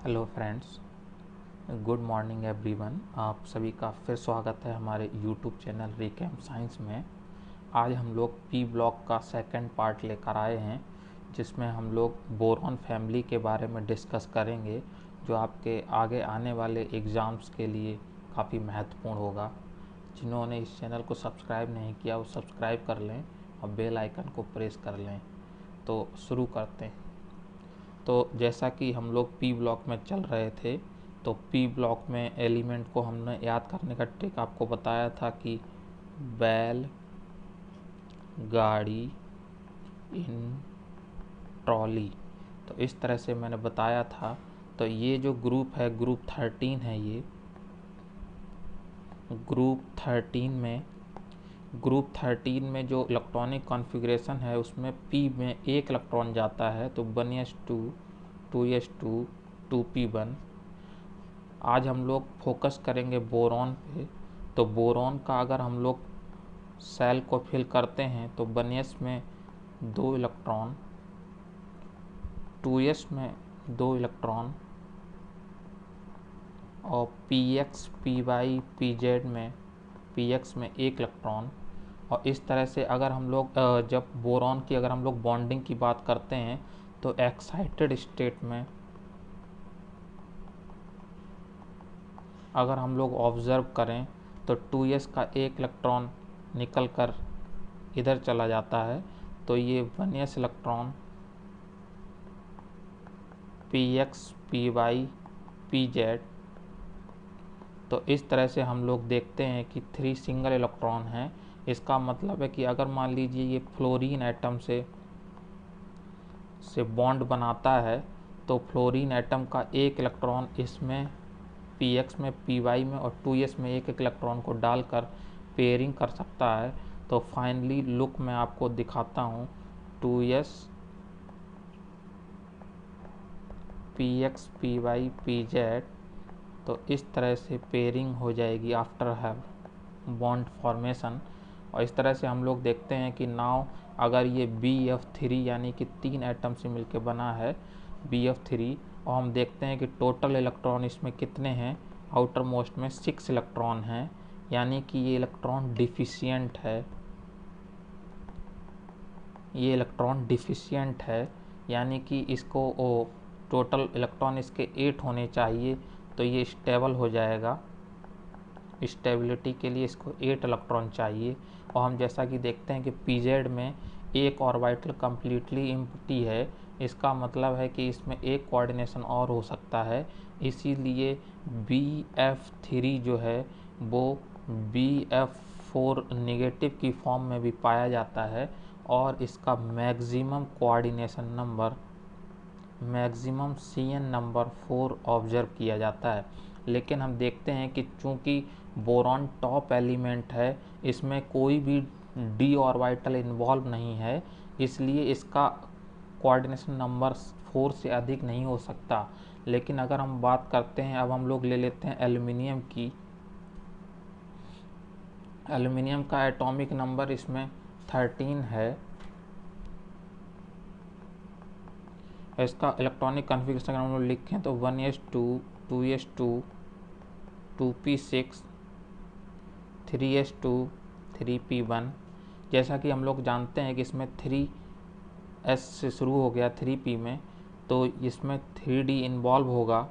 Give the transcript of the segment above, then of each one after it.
Hello friends, good morning everyone. आप सभी का फिर स्वागत है हमारे यूट्यूब चैनल रिकैम साइंस में। आज हम लोग पी ब्लॉक का सेकंड पार्ट लेकर आए हैं, जिसमें हम लोग बोरॉन फैमिली के बारे में डिस्कस करेंगे, जो आपके आगे आने वाले एग्ज़ाम्स के लिए काफ़ी महत्वपूर्ण होगा। जिन्होंने इस चैनल को सब्सक्राइब नहीं किया वो सब्सक्राइब कर लें और बेल आइकन को प्रेस कर लें। तो शुरू करते हैं। तो जैसा कि हम लोग पी ब्लॉक में चल रहे थे, तो पी ब्लॉक में एलिमेंट को हमने याद करने का ट्रिक आपको बताया था कि बैल, गाड़ी, इन, ट्रॉली। तो इस तरह से मैंने बताया था। तो ये जो ग्रुप है, ग्रुप 13 है। ये ग्रुप 13 में जो इलेक्ट्रॉनिक कॉन्फ़िगरेशन है उसमें पी में एक इलेक्ट्रॉन जाता है, तो 1s2, 2s2, 2p1। आज हम लोग फोकस करेंगे बोरॉन पे। तो बोरॉन का अगर हम लोग सेल को फिल करते हैं तो 1s में 2 इलेक्ट्रॉन, 2s में 2 इलेक्ट्रॉन और px, py, pz में px में 1 इलेक्ट्रॉन। और इस तरह से अगर हम लोग जब बोरॉन की अगर हम लोग बॉन्डिंग की बात करते हैं तो एक्साइटेड स्टेट में अगर हम लोग ऑब्ज़र्व करें तो 2s का 1 इलेक्ट्रॉन निकल कर इधर चला जाता है, तो ये 1s electron px, py, pz। तो इस तरह से हम लोग देखते हैं कि 3 सिंगल इलेक्ट्रॉन हैं। इसका मतलब है कि अगर मान लीजिए ये फ्लोरीन एटम से बॉन्ड बनाता है, तो फ्लोरीन एटम का 1 इलेक्ट्रॉन इसमें px में, py में और 2s में 1 इलेक्ट्रॉन को डालकर पेयरिंग कर सकता है। तो फाइनली लुक मैं आपको दिखाता हूँ। 2s, px, py, pz। तो इस तरह से पेयरिंग हो जाएगी आफ्टर हैव बॉन्ड फॉर्मेशन। और इस तरह से हम लोग देखते हैं कि नाउ अगर ये BF3 यानी कि 3 एटम से मिलकर बना है BF3, और हम देखते हैं कि टोटल इलेक्ट्रॉन इसमें कितने हैं। आउटर मोस्ट में 6 इलेक्ट्रॉन हैं, यानी कि ये इलेक्ट्रॉन डिफिशियंट है। यानी कि इसको टोटल इलेक्ट्रॉन इसके 8 होने चाहिए, तो ये स्टेबल हो जाएगा। स्टेबिलिटी के लिए इसको 8 इलेक्ट्रॉन चाहिए। और हम जैसा कि देखते हैं कि pz में एक ऑर्बिटल कम्प्लीटली एम्प्टी है। इसका मतलब है कि इसमें एक कोऑर्डिनेशन और हो सकता है, इसीलिए BF3 जो है वो BF4 नेगेटिव की फॉर्म में भी पाया जाता है। और इसका maximum coordination number, maximum CN number 4 observe किया जाता है। लेकिन हम देखते हैं कि चूंकि बोरॉन टॉप एलिमेंट है, इसमें कोई भी d ऑर्बिटल इन्वॉल्व नहीं है, इसलिए इसका कोऑर्डिनेशन नंबर 4 से अधिक नहीं हो सकता। लेकिन अगर हम बात करते हैं, अब हम लोग ले लेते हैं एल्युमिनियम की। एल्युमिनियम का एटॉमिक नंबर इसमें 13 है। इसका इलेक्ट्रॉनिक कॉन्फ़िगरेशन अगर हम लोग लिखें तो 1s2, 2s2, 2p6, 3s2, 3p1। जैसा कि हम लोग जानते हैं कि इसमें 3s से शुरू हो गया 3p में, तो इसमें 3d इन्वॉल्व होगा,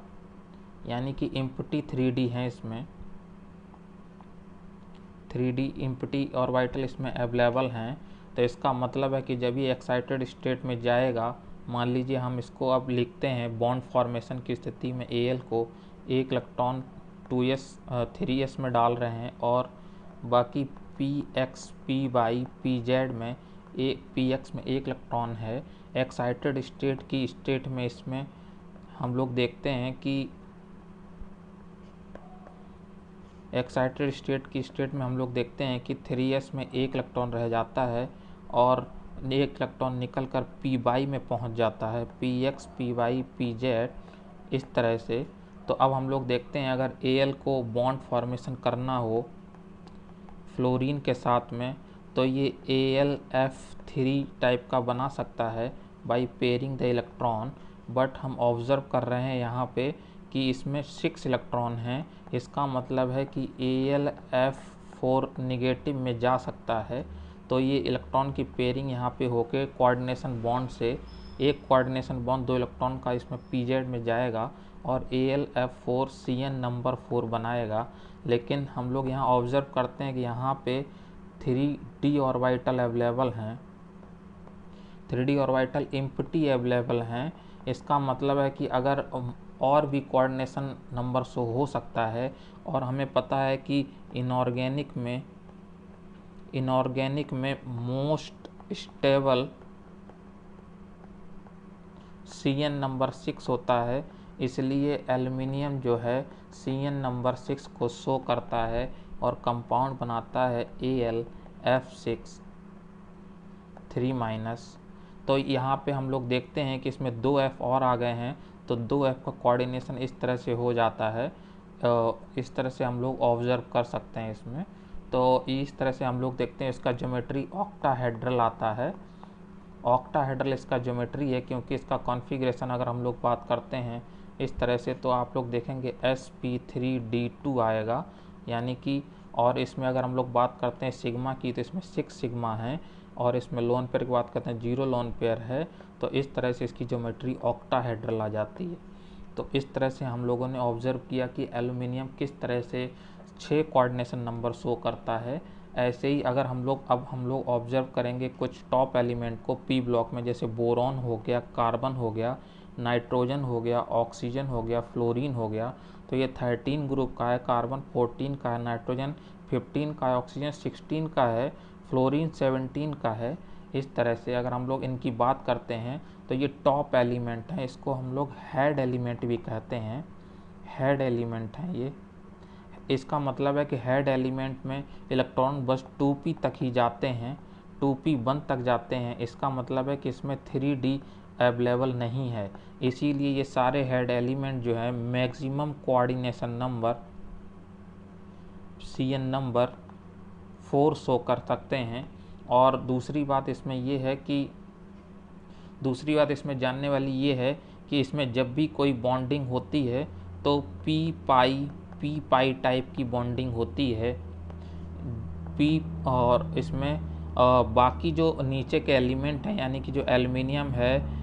यानी कि एम्प्टी 3d हैं। इसमें 3d एम्प्टी ऑर्बिटल इसमें अवेलेबल हैं। तो इसका मतलब है कि जब ये एक्साइटेड स्टेट में जाएगा, मान लीजिए हम इसको अब लिखते हैं बॉन्ड फॉर्मेशन की स्थिति में Al को 1 इलेक्ट्रॉन 2s 3s में डाल रहे हैं, और बाकी px, py, pz में px में 1 इलेक्ट्रॉन है। एक्साइटेड स्टेट की स्टेट में इसमें हम लोग देखते हैं कि एक्साइटेड स्टेट की स्टेट में हम लोग देखते हैं कि 3s में 1 इलेक्ट्रॉन रह जाता है और 1 इलेक्ट्रॉन निकल कर py में पहुंच जाता है, px, py, pz इस तरह से। तो अब हम लोग देखते हैं अगर Al को बॉन्ड फॉर्मेशन करना हो फ्लोरीन के साथ में, तो ये AlF3 टाइप का बना सकता है by pairing the electron. But हम ऑब्ज़र्व कर रहे हैं यहाँ पे कि इसमें 6 इलेक्ट्रॉन हैं। इसका मतलब है कि AlF4 निगेटिव में जा सकता है। तो ये इलेक्ट्रॉन की पेयरिंग यहाँ पे होके कोऑर्डिनेशन बॉन्ड से एक कोऑर्डिनेशन बॉन्ड 2 इलेक्ट्रॉन का इसमें PZ में जाएगा और AlF4 CN नंबर 4 बनाएगा। लेकिन हम लोग यहाँ ऑब्ज़र्व करते हैं कि यहाँ पे 3d ऑर्बिटल अवेलेबल हैं, 3d ऑर्बिटल एम्प्टी अवेलेबल हैं। इसका मतलब है कि अगर और भी कोऑर्डिनेशन नंबर शो हो सकता है, और हमें पता है कि इनऑर्गेनिक में मोस्ट स्टेबल CN नंबर 6 होता है, इसलिए एल्युमिनियम जो है CN नंबर 6 को शो करता है और कंपाउंड बनाता है AlF6 3-। तो यहाँ पे हम लोग देखते हैं कि इसमें 2F और आ गए हैं, तो 2F का कोऑर्डिनेशन इस तरह से हो जाता है। इस तरह से हम लोग ऑब्जर्व कर सकते हैं इसमें। तो इस तरह से हम लोग देखते हैं इसका ज्योमेट्री ऑक्टाहेड्रल आता है। ऑक्टाहेड्रल इसका ज्योमेट्री है, क्योंकि इसका कॉन्फ़िगरेशन अगर हम लोग बात करते हैं इस तरह से, तो आप लोग देखेंगे sp3d2 आएगा, यानी कि, और इसमें अगर हम लोग बात करते हैं सिग्मा की, तो इसमें 6 सिग्मा है, और इसमें लोन पेयर की बात करते हैं 0 लोन पेयर है। तो इस तरह से इसकी ज्योमेट्री ऑक्टाहेड्रल आ जाती है। तो इस तरह से हम लोगों ने ऑब्जर्व किया कि एल्युमिनियम किस तरह से 6 कोऑर्डिनेशन नंबर शो करता है। ऐसे ही अगर हम लोग ऑब्जर्व करेंगे कुछ टॉप एलिमेंट को पी ब्लॉक में, जैसे बोरॉन हो गया, कार्बन हो गया, नाइट्रोजन हो गया, ऑक्सीजन हो गया, फ्लोरीन हो गया, तो ये 13 ग्रुप का है, कार्बन 14 का है, नाइट्रोजन 15 का है, ऑक्सीजन 16 का है, फ्लोरीन 17 का है। इस तरह से अगर हम लोग इनकी बात करते हैं तो ये टॉप एलिमेंट हैं, इसको हम लोग हेड एलिमेंट भी कहते हैं, हेड एलिमेंट हैं ये। इसका मतलब है कि हेड एलिमेंट में इलेक्ट्रॉन बस 2p तक ही जाते हैं, 2p1 तक जाते हैं। इसका मतलब है कि इसमें 3d अवेलेबल नहीं है, इसीलिए ये सारे हेड एलिमेंट जो है maximum coordination number CN number 4 show कर सकते हैं। और दूसरी बात इसमें जानने वाली ये है कि इसमें जब भी कोई बॉन्डिंग होती है तो पी पाई टाइप की बॉन्डिंग होती है पी। और इसमें बाकी जो नीचे के एलिमेंट हैं, यानी कि जो एल्युमिनियम है,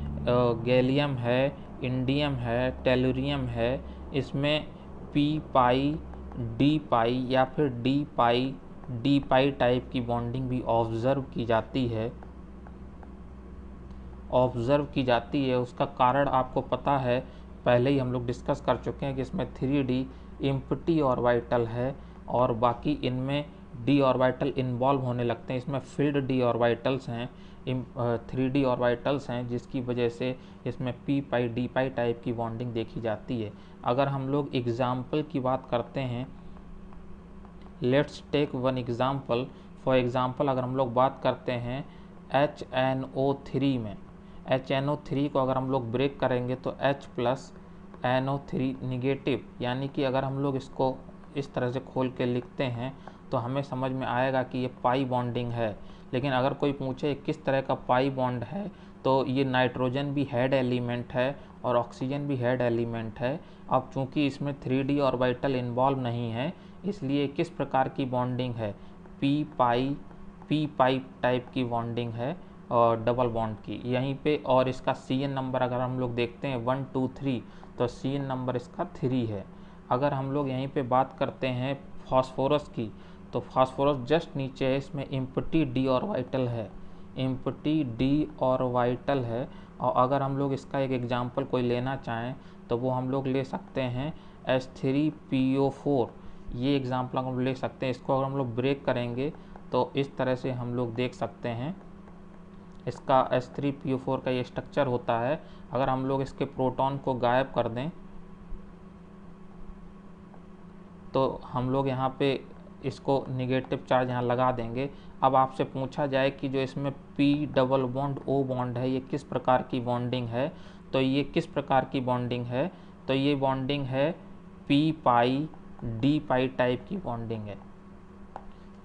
गैलियम है, इंडियम है, टेलुरियम है, इसमें पी पाई, डी पाई या फिर डी पाई टाइप की बॉन्डिंग भी ऑब्जर्व की जाती है। उसका कारण आपको पता है, पहले ही हम लोग डिस्कस कर चुके हैं कि इसमें 3d एम्प्टी ऑर्बिटल है और बाकी इनमें d ऑर्बिटल इन्वॉल्व होने लगते हैं। इसमें फिल्ड d ऑर्बिटल्स हैं, 3d ऑर्बिटल्स हैं, जिसकी वजह से इसमें p पाई d पाई टाइप की बॉन्डिंग देखी जाती है। अगर हम लोग एग्जाम्पल की बात करते हैं, let's take one example. For example अगर हम लोग बात करते हैं HNO3 में, HNO3 को अगर हम लोग ब्रेक करेंगे तो H+NO3 निगेटिव, यानी कि अगर हम लोग इसको इस तरह से खोल के लिखते हैं तो हमें समझ में आएगा कि ये पाई बॉन्डिंग है। लेकिन अगर कोई पूछे किस तरह का पाई बॉन्ड है, तो ये नाइट्रोजन भी हेड एलिमेंट है और ऑक्सीजन भी हेड एलिमेंट है। अब चूंकि इसमें 3d ऑर्बिटल इन्वॉल्व नहीं है, इसलिए किस प्रकार की बॉन्डिंग है, पी पाई टाइप की बॉन्डिंग है और डबल बॉन्ड की यहीं पे। और इसका CN नंबर अगर हम लोग देखते हैं 1 2 3, तो CN नंबर इसका 3 है। अगर हम लोग यहीं पे बात करते हैं फास्फोरस की, तो फास्फोरस जस्ट नीचे है, इसमें एम्प्टी d ऑर्बिटल है, एम्प्टी d ऑर्बिटल है। और अगर हम लोग इसका एक एग्जांपल कोई लेना चाहें तो वो हम लोग ले सकते हैं H3PO4, ये एग्जांपल हम ले सकते हैं। इसको अगर हम लोग ब्रेक करेंगे तो इस तरह से हम लोग देख सकते हैं, इसका H3PO4 का ये स्ट्रक्चर होता है। अगर हम लोग इसके प्रोटॉन को गायब कर दें तो हम लोग यहाँ पे इसको निगेटिव चार्ज यहाँ लगा देंगे। अब आपसे पूछा जाए कि जो इसमें P double bond O bond है, ये किस प्रकार की बॉन्डिंग है, तो ये किस प्रकार की बॉन्डिंग है, तो ये बॉन्डिंग है P पाई D पाई टाइप की बॉन्डिंग है।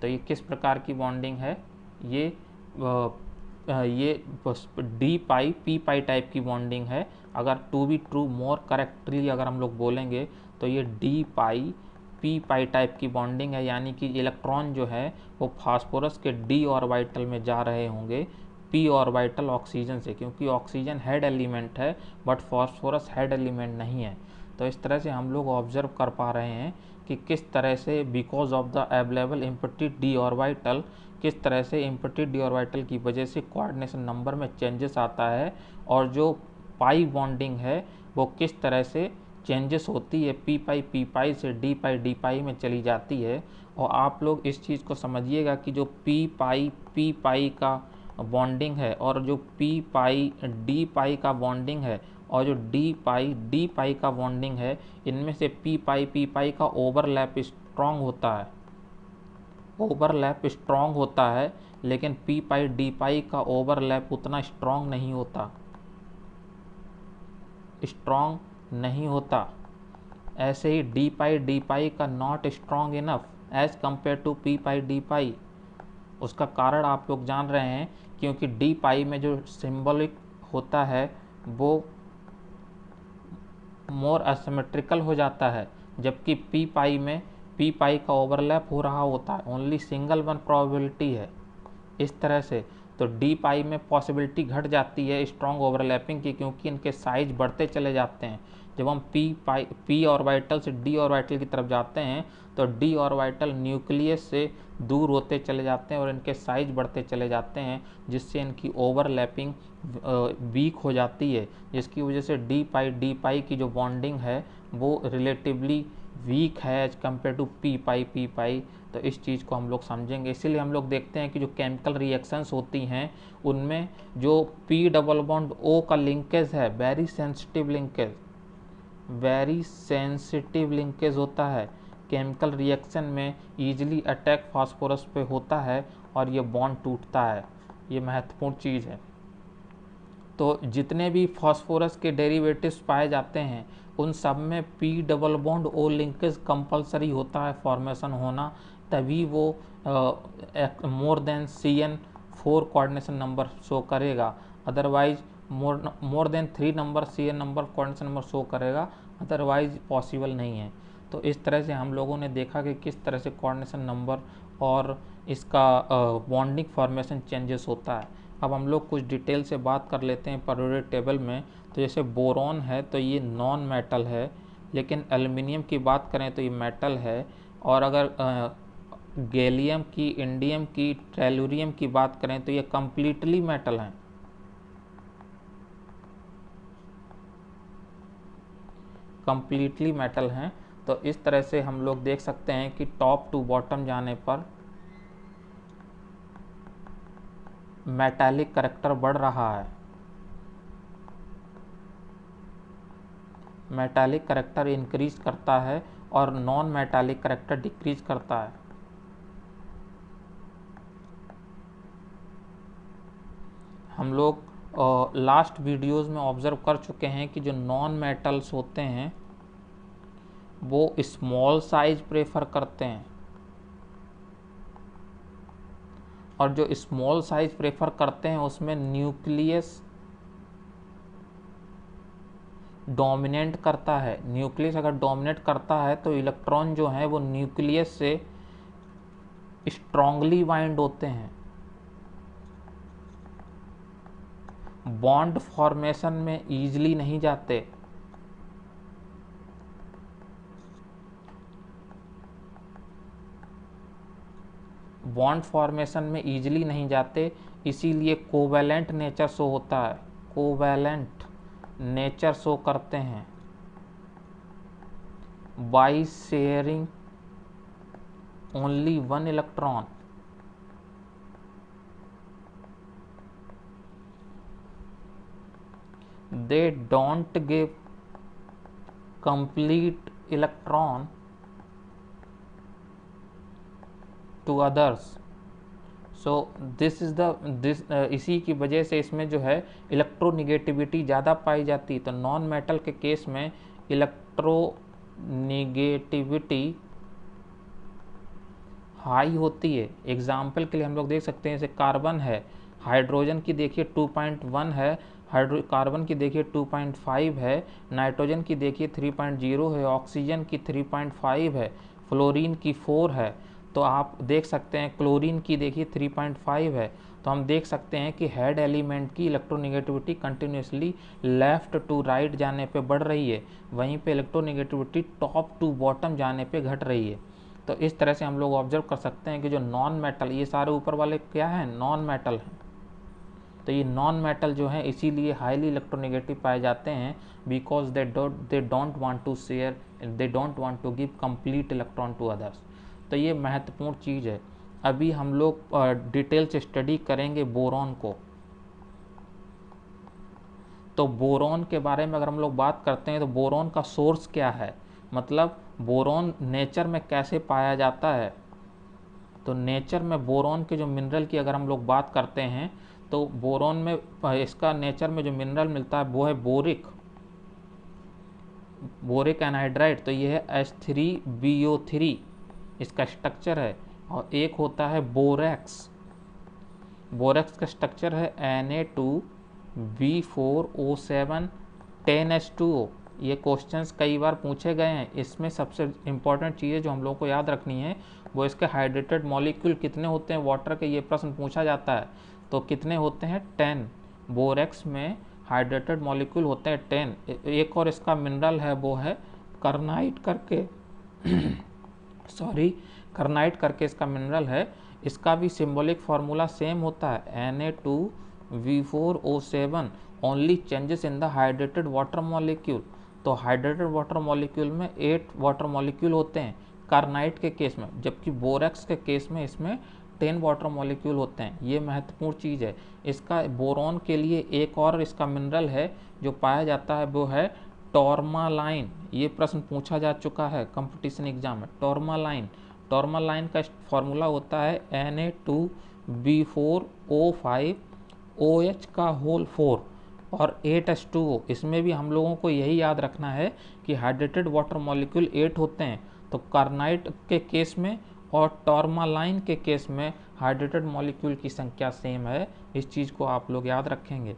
तो ये किस प्रकार की बॉन्डिंग है, ये D pi P pi type की बॉन्डिंग है। अगर to be true more correctly अगर हम लोग बोलेंगे तो ये d pi p pi type की बॉन्डिंग है, यानी कि इलेक्ट्रॉन जो है वो फास्फोरस के डी ऑर्बिटल में जा रहे होंगे पी ऑर्बिटल ऑक्सीजन से, क्योंकि ऑक्सीजन हेड एलिमेंट है बट फास्फोरस हेड एलिमेंट नहीं है। तो इस तरह से हम लोग ऑब्जर्व कर पा रहे हैं कि किस तरह से because of the available empty D orbital, किस तरह से एम्प्टी डी ऑर्बिटल की वजह से कोऑर्डिनेशन नंबर में चेंजेस आता है, और जो पाई बॉन्डिंग है वो किस तरह से चेंजेस होती है, पी पाई से डी पाई में चली जाती है। और आप लोग इस चीज़ को समझिएगा कि जो पी पाई का बॉन्डिंग है और जो पी पाई डी पाई का बॉन्डिंग है और जो डी पाई का बॉन्डिंग है, इनमें से पी पाई का ओवरलैप स्ट्रॉन्ग होता है, ओवरलैप स्ट्रॉन्ग होता है, लेकिन पी पाई डी पाई का ओवरलैप उतना स्ट्रॉन्ग नहीं होता, स्ट्रॉन्ग नहीं होता। ऐसे ही डी पाई का not strong enough as compare to p pi d pi. उसका कारण आप लोग जान रहे हैं, क्योंकि डी पाई में जो सिंबॉलिक होता है वो मोर असिमेट्रिकल हो जाता है, जबकि पी पाई में पी पाई का ओवरलैप हो रहा होता है, ओनली सिंगल वन प्रोबेबिलिटी है। इस तरह से तो डी पाई में पॉसिबिलिटी घट जाती है स्ट्रॉन्ग ओवरलैपिंग की, क्योंकि इनके साइज बढ़ते चले जाते हैं। जब हम पी ऑर्बिटल से डी ऑर्बिटल की तरफ जाते हैं तो डी ऑर्बिटल न्यूक्लियस से दूर होते चले जाते हैं और इनके साइज बढ़ते चले जाते हैं, जिससे इनकी ओवरलैपिंग वीक हो जाती है, जिसकी वजह से डी पाई की जो बॉन्डिंग है वो रिलेटिवली वीक है एज कम्पेयर टू पी पाई। तो इस चीज़ को हम लोग समझेंगे। इसीलिए हम लोग देखते हैं कि जो केमिकल रिएक्शंस होती हैं उनमें जो पी डबल बॉन्ड ओ का लिंकेज है वेरी सेंसिटिव लिंकेज होता है। केमिकल रिएक्शन में ईजिली अटैक फास्फोरस पे होता है और ये बॉन्ड टूटता है, ये महत्वपूर्ण चीज़ है। तो जितने भी फास्फोरस के डेरिवेटिव्स पाए जाते हैं उन सब में p double bond O linkage compulsory होता है फॉर्मेशन होना, तभी वो more than CN4 coordination number show करेगा, otherwise more than 3 number CN number coordination number show करेगा, अदरवाइज पॉसिबल नहीं है। तो इस तरह से हम लोगों ने देखा कि किस तरह से कोऑर्डिनेशन नंबर और इसका बॉन्डिंग फॉर्मेशन चेंजेस होता है। अब हम लोग कुछ डिटेल से बात कर लेते हैं पीरियोडिक टेबल में। तो जैसे बोरॉन है तो ये नॉन मेटल है, लेकिन एल्युमिनियम की बात करें तो ये मेटल है, और अगर गैलियम की, इंडियम की, टेलुरियम की बात करें तो ये कम्प्लीटली मेटल हैं, कम्प्लीटली मेटल हैं। तो इस तरह से हम लोग देख सकते हैं कि टॉप टू बॉटम जाने पर मेटालिक करैक्टर बढ़ रहा है, मेटालिक करैक्टर इंक्रीज करता है और नॉन मेटालिक करैक्टर डिक्रीज करता है। हम लोग लास्ट वीडियोस में ऑब्जर्व कर चुके हैं कि जो नॉन मेटल्स होते हैं वो स्मॉल साइज प्रेफर करते हैं, और जो स्मॉल साइज प्रेफर करते हैं उसमें न्यूक्लियस डोमिनेट करता है। न्यूक्लियस अगर डोमिनेट करता है तो इलेक्ट्रॉन जो है वो न्यूक्लियस से स्ट्रांगली बाइंड होते हैं, बॉन्ड फॉर्मेशन में ईजिली नहीं जाते। बॉन्ड फॉर्मेशन में ईजिली नहीं जाते, इसीलिए कोवैलेंट नेचर शो होता है, कोवैलेंट नेचर शो करते हैं by sharing only one electron. They don't give complete electron to others. So इसी की वजह से इसमें जो है इलेक्ट्रोनिगेटिविटी ज़्यादा पाई जाती है। तो नॉन मेटल के केस में इलेक्ट्रोनिगेटिविटी हाई होती है। एग्जाम्पल के लिए हम लोग देख सकते हैं जैसे कार्बन है, हाइड्रोजन की देखिए 2.1 है, हाइड्रोकार्बन की देखिए 2.5 है, नाइट्रोजन की देखिए 3.0 है, ऑक्सीजन की 3.5 है, फ्लोरीन की 4 है। तो आप देख सकते हैं क्लोरीन की देखिए 3.5 है। तो हम देख सकते हैं कि हेड एलिमेंट की electronegativity continuously left to right जाने पे बढ़ रही है, वहीं पे इलेक्ट्रोनेगेटिविटी टॉप टू बॉटम जाने पे घट रही है। तो इस तरह से हम लोग ऑब्जर्व कर सकते हैं कि जो नॉन मेटल, ये सारे ऊपर वाले क्या हैं, नॉन मेटल हैं। तो ये नॉन मेटल जो हैं इसीलिए हाईली इलेक्ट्रोनेगेटिव पाए जाते हैं, because they don't want to share, they don't want to give complete electron to others. तो ये महत्वपूर्ण चीज़ है। अभी हम लोग डिटेल से स्टडी करेंगे बोरॉन को। तो बोरॉन के बारे में अगर हम लोग बात करते हैं तो बोरॉन का सोर्स क्या है, मतलब बोरॉन नेचर में कैसे पाया जाता है। तो नेचर में बोरॉन के जो मिनरल की अगर हम लोग बात करते हैं तो बोरॉन में इसका नेचर में जो मिनरल मिलता है वो है बोरिक एनहाइड्राइड। तो ये है H3BO3 इसका स्ट्रक्चर है। और एक होता है बोरेक्स, बोरेक्स का स्ट्रक्चर है Na2B4O7 10H2O। ये क्वेश्चंस कई बार पूछे गए हैं। इसमें सबसे इम्पॉर्टेंट चीज़ें जो हम लोग को याद रखनी है वो इसके हाइड्रेटेड मॉलिक्यूल कितने होते हैं वाटर के, ये प्रश्न पूछा जाता है। तो कितने होते हैं, 10। बोरेक्स में हाइड्रेटेड मॉलिक्यूल होते हैं 10। एक और इसका मिनरल है वो है करनाइट करके सॉरी करनाइट करके इसका मिनरल है। इसका भी सिंबॉलिक फार्मूला सेम होता है Na2V4O7, only changes in the hydrated water molecule. तो हाइड्रेटेड वाटर मॉलिक्यूल में 8 वाटर मॉलिक्यूल होते हैं कार्नाइट के केस में, जबकि बोरेक्स के केस में इसमें 10 वाटर मॉलिक्यूल होते हैं। ये महत्वपूर्ण चीज़ है। इसका बोरॉन के लिए एक और इसका मिनरल है जो पाया जाता है वो है टॉर्मालाइन। ये प्रश्न पूछा जा चुका है कंपटीशन एग्जाम में। टॉर्मालाइन, टॉर्मालाइन का फॉर्मूला होता है Na2B4O5 OH का होल 4 और 8H2O। इसमें भी हम लोगों को यही याद रखना है कि हाइड्रेटेड वाटर मॉलिक्यूल 8 होते हैं। तो कार्नाइट के केस में और टॉर्मालाइन के केस में हाइड्रेटेड मॉलिक्यूल की संख्या सेम है। इस चीज़ को आप लोग याद रखेंगे।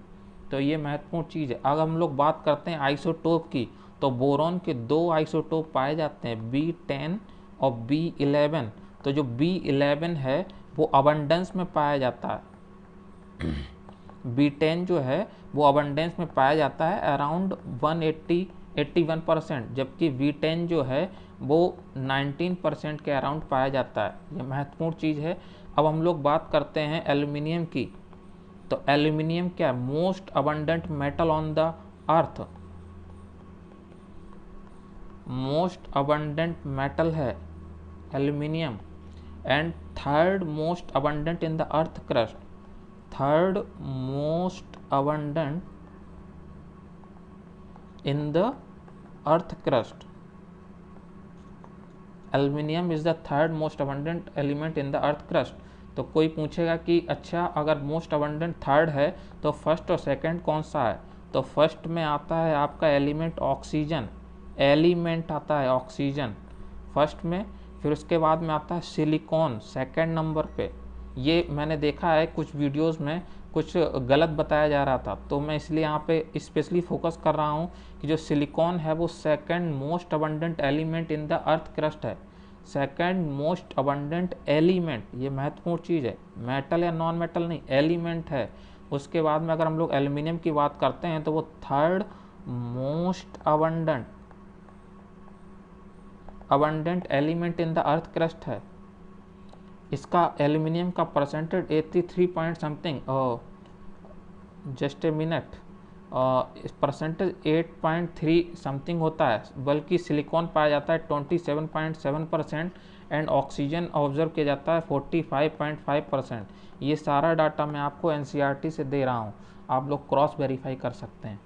तो ये महत्वपूर्ण चीज़ है। अगर हम लोग बात करते हैं आइसोटोप की, तो बोरॉन के 2 आइसोटोप पाए जाते हैं, B10 और B11। तो जो B11 है वो अबंडेंस में पाया जाता है। B10 जो है वो अबंडेंस में पाया जाता है अराउंड 181%, जबकि B10 जो है वो 19% के अराउंड पाया जाता है। ये महत्वपूर्ण चीज़ है। अब हम लोग बात करते हैं एल्यूमिनियम की। तो एल्यूमिनियम क्या है, most abundant metal on the earth, most abundant metal है aluminium. And third most abundant in the earth crust, third most abundant in the earth crust. Aluminium is the third most abundant element in the earth crust. तो कोई पूछेगा कि अच्छा अगर most abundant third है तो first और second कौन सा है। तो फर्स्ट में आता है आपका एलिमेंट ऑक्सीजन, एलिमेंट आता है ऑक्सीजन फर्स्ट में। फिर उसके बाद में आता है सिलिकॉन सेकंड नंबर पे। ये मैंने देखा है कुछ वीडियोस में कुछ गलत बताया जा रहा था, तो मैं इसलिए यहाँ पे स्पेशली फोकस कर रहा हूँ कि जो सिलिकॉन है वो second most abundant element in the earth crust है। सेकंड मोस्ट अबंडेंट एलिमेंट, ये महत्वपूर्ण चीज़ है, मेटल या नॉन मेटल नहीं, एलिमेंट है। उसके बाद में अगर हम लोग एल्यूमिनियम की बात करते हैं तो वो third most abundant element in the earth crust है। इसका एल्यूमिनियम का percentage 83 point something, just a minute, percentage 8.3 something होता है, बल्कि सिलिकॉन पाया जाता है 27.7% एंड ऑक्सीजन ऑब्जर्व किया जाता है 45.5%। ये सारा डाटा मैं आपको NCERT से दे रहा हूँ, आप लोग क्रॉस वेरीफाई कर सकते हैं।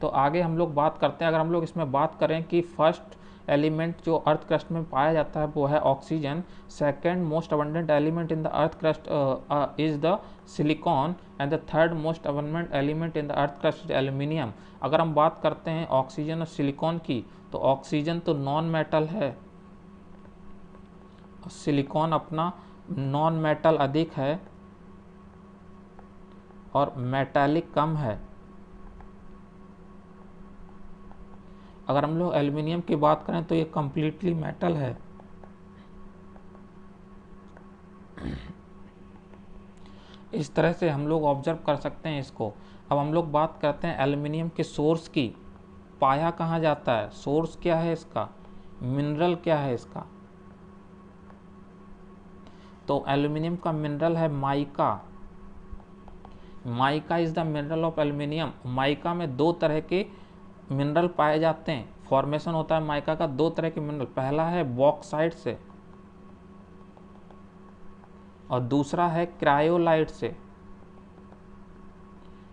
तो आगे हम लोग बात करते हैं, अगर हम लोग इसमें बात करें कि फर्स्ट एलिमेंट जो अर्थ क्रस्ट में पाया जाता है वो है oxygen, second most abundant element in the earth crust is the silicon and the third most abundant element in the earth crust aluminium. अगर हम बात करते हैं ऑक्सीजन और सिलिकॉन की, तो ऑक्सीजन तो नॉन मेटल है, सिलिकॉन अपना नॉन मेटल अधिक है और मेटालिक कम है। अगर हम लोग एल्युमिनियम की बात करें तो ये कम्प्लीटली मेटल है। इस तरह से हम लोग ऑब्जर्व कर सकते हैं इसको। अब हम लोग बात करते हैं एल्युमिनियम के सोर्स की। पाया कहाँ जाता है, सोर्स क्या है इसका, मिनरल क्या है इसका। तो एल्युमिनियम का मिनरल है mica. Mica is the mineral of aluminium. Mica में दो तरह के मिनरल पाए जाते हैं, फॉर्मेशन होता है माइका का दो तरह के मिनरल। पहला है बॉक्साइट से और दूसरा है क्रायोलाइट से।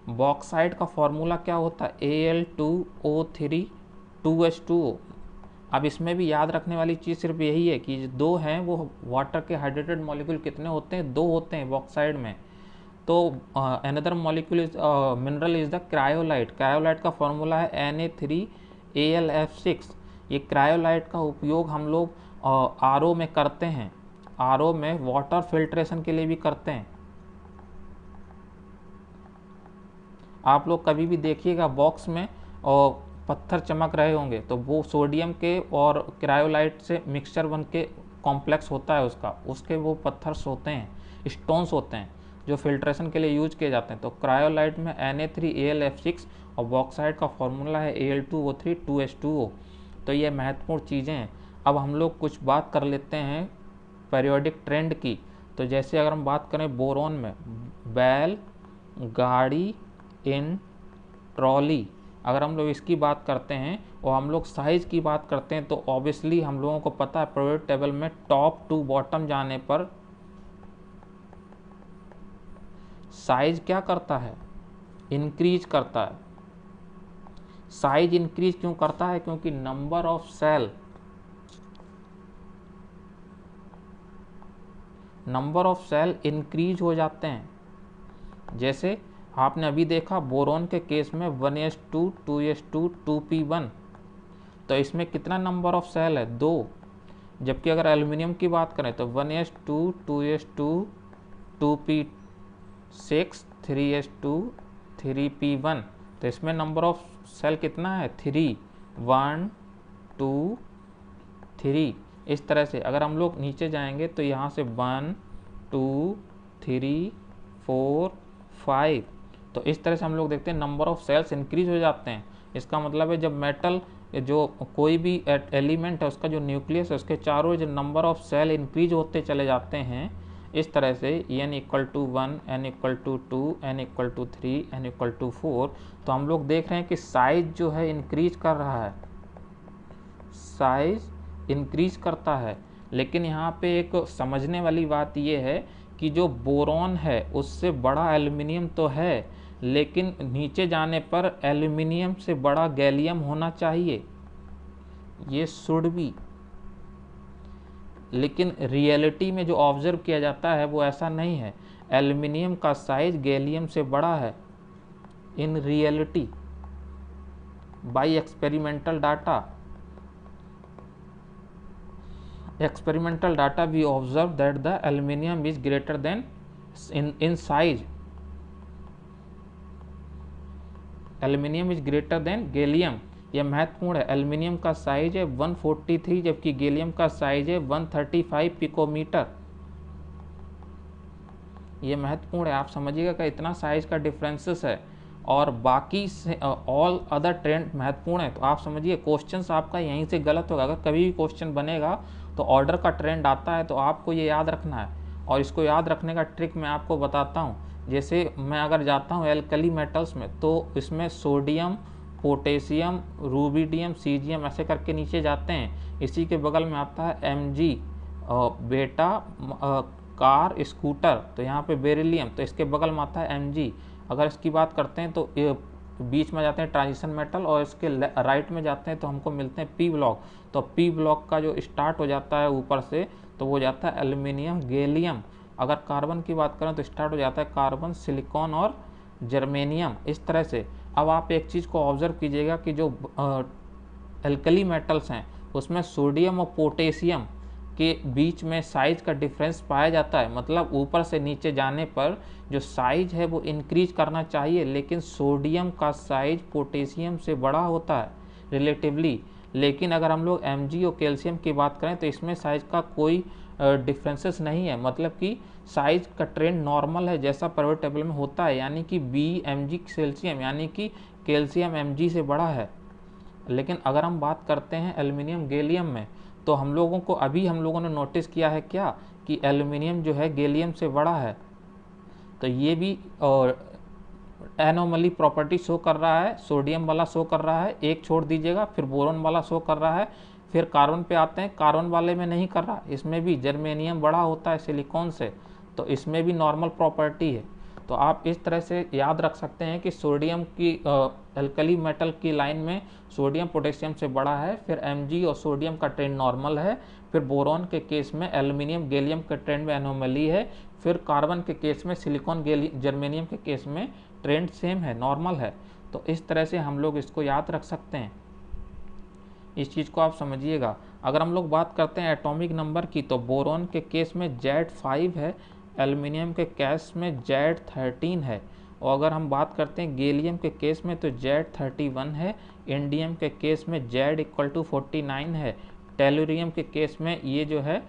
बॉक्साइट का फॉर्मूला क्या होता है, Al2O3 2H2O। अब इसमें भी याद रखने वाली चीज़ सिर्फ यही है कि दो हैं वो वाटर के हाइड्रेटेड मॉलिक्यूल कितने होते हैं, दो होते हैं बॉक्साइड में। तो another molecule is mineral is the cryolite. Cryolite का फॉर्मूला है Na3AlF6। ये क्रायोलाइट का उपयोग हम लोग RO में करते हैं, RO में वाटर फिल्ट्रेशन के लिए भी करते हैं। आप लोग कभी भी देखिएगा बॉक्स में और पत्थर चमक रहे होंगे तो वो सोडियम के और क्रायोलाइट से मिक्सचर बन के कॉम्प्लेक्स होता है उसका, उसके वो पत्थर्स होते हैं, स्टोन्स होते हैं जो फिल्ट्रेशन के लिए यूज किए जाते हैं। तो क्रायोलाइट में Na3AlF6 और बॉक्साइट का फॉर्मूला है Al2O3 2H2O। तो ये महत्वपूर्ण चीज़ें हैं। अब हम लोग कुछ बात कर लेते हैं पीरियोडिक ट्रेंड की। तो जैसे अगर हम बात करें बोरॉन में, बैल, गाड़ी, इन, ट्रॉली, अगर हम लोग इसकी बात करते हैं और हम लोग साइज़ की बात करते हैं तो ऑब्वियसली हम लोगों को पता है पीरियोडिक टेबल में टॉप टू बॉटम जाने पर साइज क्या करता है, इंक्रीज करता है। साइज इंक्रीज क्यों करता है, क्योंकि नंबर ऑफ सेल इंक्रीज हो जाते हैं। जैसे आपने अभी देखा बोरॉन के केस में 1s2 2s2 2p1, तो इसमें कितना नंबर ऑफ सेल है, 2। जबकि अगर एल्युमिनियम की बात करें तो 1s2 2s2 2p6 3s2 3p1, तो इसमें नंबर ऑफ सेल कितना है, 3, 1 2 3। इस तरह से अगर हम लोग नीचे जाएंगे तो यहाँ से 1 2 3 4 5, तो इस तरह से हम लोग देखते हैं नंबर ऑफ सेल्स इंक्रीज हो जाते हैं। इसका मतलब है जब मेटल जो कोई भी एलिमेंट है उसका जो न्यूक्लियस है उसके चारों जो नंबर ऑफ सेल इंक्रीज होते चले जाते हैं, इस तरह से n = 1 n = 2 n = 3 n = 4, तो हम लोग देख रहे हैं कि साइज जो है इंक्रीज कर रहा है, साइज इंक्रीज करता है। लेकिन यहाँ पे एक समझने वाली बात ये है कि जो बोरॉन है उससे बड़ा एल्युमिनियम तो है, लेकिन नीचे जाने पर एल्युमिनियम से बड़ा गैलियम होना चाहिए, ये शुड बी। लेकिन रियलिटी में जो ऑब्जर्व किया जाता है वो ऐसा नहीं है। एल्युमिनियम का साइज गैलियम से बड़ा है in reality by experimental data we observe that the aluminum is greater than in size, aluminium is greater than gallium. यह महत्वपूर्ण है। एल्युमिनियम का साइज है 143 जबकि गैलियम का साइज है 135 पिकोमीटर। ये महत्वपूर्ण है, आप समझिएगा कि इतना साइज का डिफरेंसेस है और बाकी से ऑल अदर ट्रेंड महत्वपूर्ण है। तो आप समझिए क्वेश्चंस आपका यहीं से गलत होगा। अगर कभी भी क्वेश्चन बनेगा तो ऑर्डर का ट्रेंड आता है तो आपको ये याद रखना है, और इसको याद रखने का ट्रिक मैं आपको बताता हूँ। जैसे मैं अगर जाता हूँ एल्कली मेटल्स में तो इसमें सोडियम, पोटेशियम, रूबिडियम, सीजियम ऐसे करके नीचे जाते हैं। इसी के बगल में आता है Mg, बेटा, कार, स्कूटर, तो यहाँ पे बेरिलियम, तो इसके बगल में आता है Mg। अगर इसकी बात करते हैं तो बीच में जाते हैं ट्रांजिशन मेटल और इसके राइट में जाते हैं तो हमको मिलते हैं P ब्लॉक। तो P ब्लॉक का जो स्टार्ट हो जाता है ऊपर से तो वो जाता है एल्युमिनियम, गैलियम। अगर कार्बन की बात करें तो स्टार्ट हो जाता है कार्बन, सिलिकॉन और जर्मेनियम, इस तरह से। अब आप एक चीज़ को ऑब्जर्व कीजिएगा कि जो एल्कली मेटल्स हैं उसमें सोडियम और पोटेशियम के बीच में साइज का डिफरेंस पाया जाता है। मतलब ऊपर से नीचे जाने पर जो साइज है वो इंक्रीज करना चाहिए, लेकिन सोडियम का साइज पोटेशियम से बड़ा होता है। रिलेटिवली, लेकिन अगर हम लोग Mg और कैल्शियम की बात करें तो इसमें साइज का कोई डिफरेंसेस नहीं है, मतलब कि साइज का ट्रेंड नॉर्मल है जैसा पीरियोडिक टेबल में होता है, यानी कि Bmg कैल्शियम, यानी कि कैल्शियम Mg से बड़ा है। लेकिन अगर हम बात करते हैं एल्युमिनियम गैलियम में, तो हम लोगों ने नोटिस किया है क्या कि एल्युमिनियम जो है गैलियम से बड़ा है। तो ये भी और एनोमली प्रॉपर्टी शो कर रहा है, सोडियम वाला शो कर रहा है, एक छोड़ दीजिएगा, फिर बोरोन वाला शो कर रहा है, फिर कार्बन पे आते हैं, कार्बन वाले में नहीं कर रहा, इसमें भी जर्मेनियम बड़ा होता है सिलिकॉन से, तो इसमें भी नॉर्मल प्रॉपर्टी है। तो आप इस तरह से याद रख सकते हैं कि सोडियम की एल्कली मेटल की लाइन में सोडियम पोटेशियम से बड़ा है, फिर Mg और सोडियम का ट्रेंड नॉर्मल है, फिर बोरॉन के केस में एल्युमिनियम गैलियम के ट्रेंड में एनोमली है, फिर कार्बन के केस में सिलिकॉन जर्मेनियम के केस में ट्रेंड सेम है, नॉर्मल है। तो इस तरह से हम लोग इसको याद रख सकते हैं, इस चीज़ को आप समझिएगा। अगर हम लोग बात करते हैं एटॉमिक नंबर की, तो बोरॉन के केस में Z5 है, एल्युमिनियम के केस में Z13 है, और अगर हम बात करते हैं गैलियम के केस में तो Z31 है, इंडियम के केस में Z =49 है, टेलुरियम के केस में ये जो है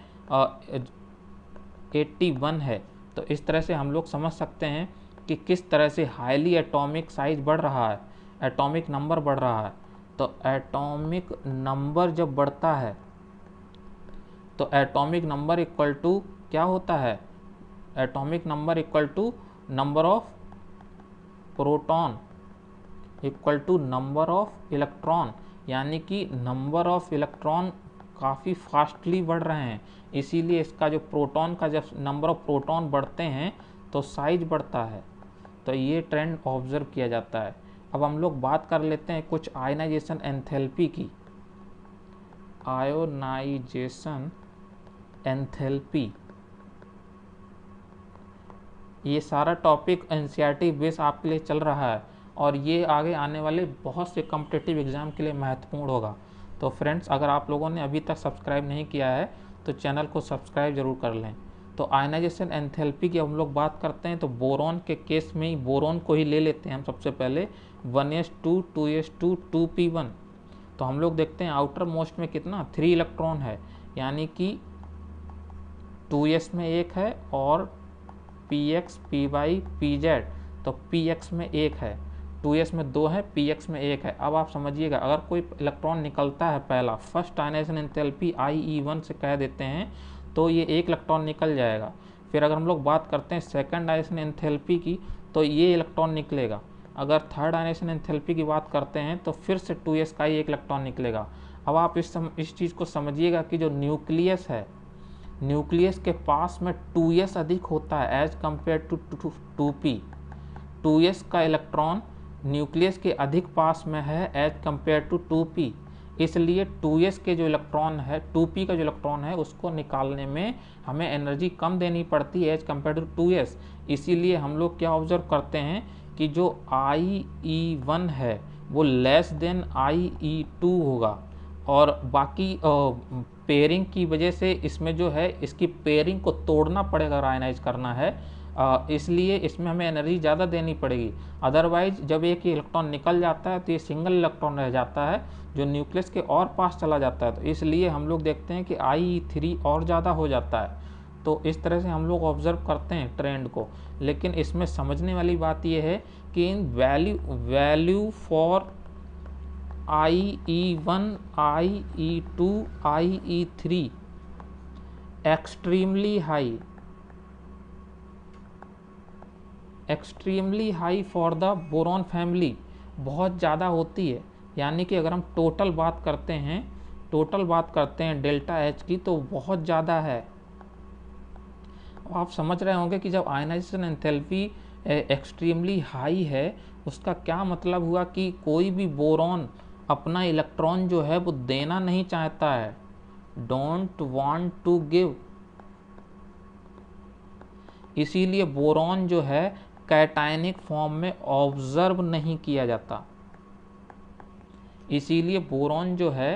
81 है। तो इस तरह से हम लोग समझ सकते हैं कि किस तरह से हाईली एटॉमिक साइज बढ़ रहा है, एटॉमिक नंबर बढ़ रहा है। तो एटॉमिक नंबर जब बढ़ता है तो एटॉमिक नंबर इक्वल टू क्या होता है, atomic number equal to number of proton equal to number of electron, यानी कि नंबर ऑफ इलेक्ट्रॉन काफ़ी फास्टली बढ़ रहे हैं, इसीलिए इसका जो प्रोटॉन का जब नंबर ऑफ प्रोटॉन बढ़ते हैं तो साइज बढ़ता है। तो ये ट्रेंड ऑब्जर्व किया जाता है। अब हम लोग बात कर लेते हैं कुछ आयनाइजेशन एंथैल्पी की। आयोनाइजेशन एंथैल्पी, ये सारा टॉपिक एनसीईआरटी बेस आपके लिए चल रहा है और ये आगे आने वाले बहुत से कॉम्पिटिटिव एग्जाम के लिए महत्वपूर्ण होगा। तो फ्रेंड्स, अगर आप लोगों ने अभी तक सब्सक्राइब नहीं किया है तो चैनल को सब्सक्राइब जरूर कर लें। तो आयनाइजेशन एंथैल्पी की हम लोग बात करते हैं तो बोरॉन के केस में ही बोरॉन को ही ले लेते हैं हम सबसे पहले, 1s2 2s2 2p1। तो हम लोग देखते हैं आउटर मोस्ट में कितना 3 इलेक्ट्रॉन है, यानी कि 2s में एक है और px py pz, तो px में एक है, 2s में 2 है, px में एक है। अब आप समझिएगा, अगर कोई इलेक्ट्रॉन निकलता है पहला, फर्स्ट आयनाइजेशन एंथैल्पी IE1 से कह देते हैं, तो ये एक इलेक्ट्रॉन निकल जाएगा। फिर अगर हम लोग बात करते हैं सेकंड आयनाइजेशन एंथैल्पी की, तो ये इलेक्ट्रॉन निकलेगा। अगर थर्ड आयनाइजेशन एंथैल्पी की बात करते हैं तो फिर से 2s का ही एक इलेक्ट्रॉन निकलेगा। अब आप इस चीज़ को समझिएगा कि जो न्यूक्लियस है, न्यूक्लियस के पास में 2s अधिक होता है as compare to 2p। 2s का इलेक्ट्रॉन न्यूक्लियस के अधिक पास में है एज कम्पेयर टू 2p, इसलिए 2s के जो इलेक्ट्रॉन है, 2p का जो इलेक्ट्रॉन है उसको निकालने में हमें एनर्जी कम देनी पड़ती है एज कम्पेयर टू 2s। इसीलिए हम लोग क्या ऑब्जर्व करते हैं कि जो IE1 है वो लेस देन IE2 होगा, और बाकी पेयरिंग की वजह से इसमें जो है इसकी पेयरिंग को तोड़ना पड़ेगा, आयनाइज करना है, इसलिए इसमें हमें एनर्जी ज़्यादा देनी पड़ेगी। अदरवाइज जब एक इलेक्ट्रॉन निकल जाता है तो ये सिंगल इलेक्ट्रॉन रह जाता है जो न्यूक्लियस के और पास चला जाता है, तो इसलिए हम लोग देखते हैं कि IE3 और ज़्यादा हो जाता है। तो इस तरह से हम लोग ऑब्जर्व करते हैं ट्रेंड को। लेकिन इसमें समझने वाली बात यह है कि इन value for IE1 IE2 IE3 extremely high for the boron family, बहुत ज़्यादा होती है। यानी कि अगर हम टोटल बात करते हैं डेल्टा H की, तो बहुत ज़्यादा है। आप समझ रहे होंगे कि जब आयनाइजेशन एंथैल्पी एक्सट्रीमली हाई है उसका क्या मतलब हुआ कि कोई भी बोरॉन अपना इलेक्ट्रॉन जो है वो देना नहीं चाहता है, डोंट वांट टू गिव। इसीलिए बोरॉन जो है कैटायनिक फॉर्म में ऑब्जर्व नहीं किया जाता, इसीलिए बोरॉन जो है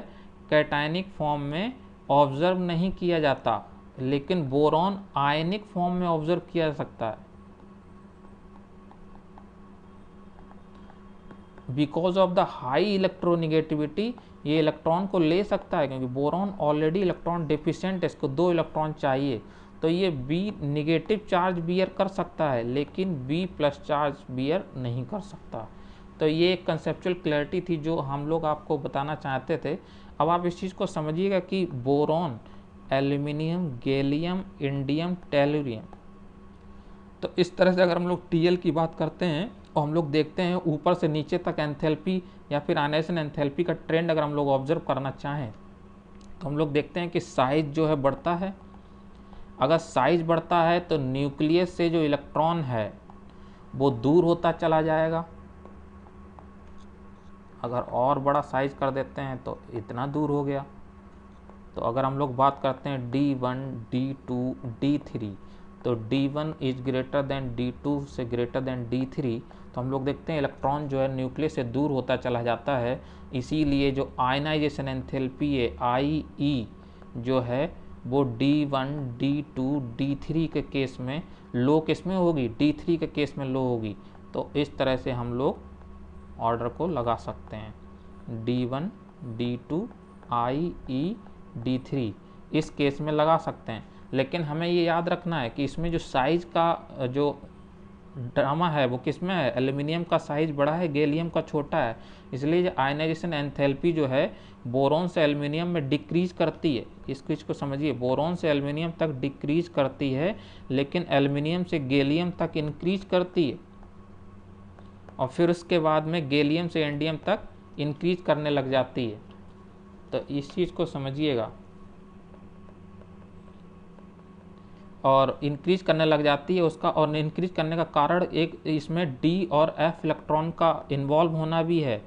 कैटायनिक फॉर्म में ऑब्जर्व नहीं किया जाता, लेकिन बोरॉन आयनिक फॉर्म में ऑब्जर्व किया जा सकता है। Because of the high electronegativity ये इलेक्ट्रॉन को ले सकता है, क्योंकि बोरॉन ऑलरेडी इलेक्ट्रॉन डेफिशिएंट है, इसको 2 इलेक्ट्रॉन चाहिए, तो ये बी निगेटिव चार्ज बियर कर सकता है, लेकिन बी प्लस चार्ज बियर नहीं कर सकता। तो ये एक कंसेप्चुअल क्लैरिटी थी जो हम लोग आपको बताना चाहते थे। अब आप इस चीज़ को समझिएगा कि boron, aluminium, gallium, indium, tellurium, तो इस तरह से अगर हम लोग टीएल की बात करते हैं और हम लोग देखते हैं ऊपर से नीचे तक एंथैल्पी या फिर आयनाइजेशन एंथैल्पी का ट्रेंड अगर हम लोग ऑब्जर्व करना चाहें, तो हम लोग देखते हैं कि साइज जो है बढ़ता है। अगर साइज बढ़ता है तो न्यूक्लियस से जो इलेक्ट्रॉन है वो दूर होता चला जाएगा। अगर और बड़ा साइज कर देते हैं तो इतना दूर हो गया। तो अगर हम लोग बात करते हैं D1, D2, D3, तो D1 is greater than D2 से ग्रेटर देन D3, तो हम लोग देखते हैं इलेक्ट्रॉन जो है न्यूक्लियस से दूर होता चला जाता है। इसीलिए जो आयनाइजेशन एंथैल्पी है IE जो है वो D1, D2, D3 के केस में लो किस में होगी, D3 के केस में लो होगी। तो इस तरह से हम लोग ऑर्डर को लगा सकते हैं, D1, D2, IE, D3 इस केस में लगा सकते हैं। लेकिन हमें ये याद रखना है कि इसमें जो साइज का जो ड्रामा है वो किस में है, एल्यूमिनियम का साइज बड़ा है, गैलियम का छोटा है, इसलिए जो आयनाइजेशन एंथैल्पी जो है बोरॉन से एल्यूमिनियम में डिक्रीज करती है। इस चीज़ को समझिए, बोरॉन से एल्यूमिनियम तक डिक्रीज करती है, लेकिन एल्यूमिनियम से गैलियम तक इंक्रीज करती है, और फिर उसके बाद में गैलियम से इंडियम तक इंक्रीज करने लग जाती है। तो इस चीज़ को समझिएगा, और इंक्रीज करने लग जाती है उसका, और इंक्रीज करने का कारण एक इसमें D और F इलेक्ट्रॉन का इन्वॉल्व होना भी है।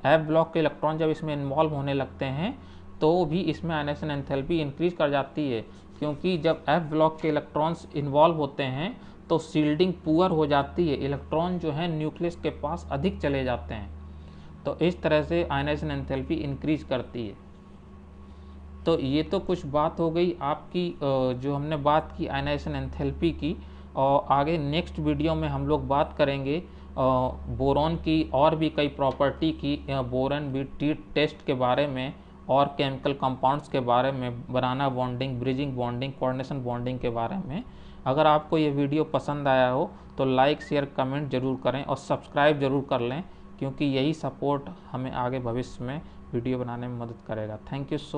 F ब्लॉक के इलेक्ट्रॉन जब इसमें इन्वॉल्व होने लगते हैं तो भी इसमें आयनाइजेशन एंथैल्पी इंक्रीज कर जाती है, क्योंकि जब F ब्लॉक के इलेक्ट्रॉन्स इन्वॉल्व होते हैं तो सील्डिंग पुअर हो जाती है, इलेक्ट्रॉन जो है न्यूक्लियस के पास अधिक चले जाते हैं। तो इस तरह से आयनाइजेशन एंथैल्पी इंक्रीज करती है। तो ये तो कुछ बात हो गई आपकी जो हमने बात की आयनाइजेशन एंथैल्पी की, और आगे नेक्स्ट वीडियो में हम लोग बात करेंगे बोरॉन की और भी कई प्रॉपर्टी की, बोरॉन बीट टेस्ट के बारे में और केमिकल कंपाउंड्स के बारे में, बनाना bonding, bridging bonding, coordination bonding के बारे में। अगर आपको ये वीडियो पसंद आया हो तो लाइक, शेयर, कमेंट जरूर करें और सब्सक्राइब जरूर कर लें, क्योंकि यही सपोर्ट हमें आगे भविष्य में वीडियो बनाने में मदद करेगा। Thank you so much.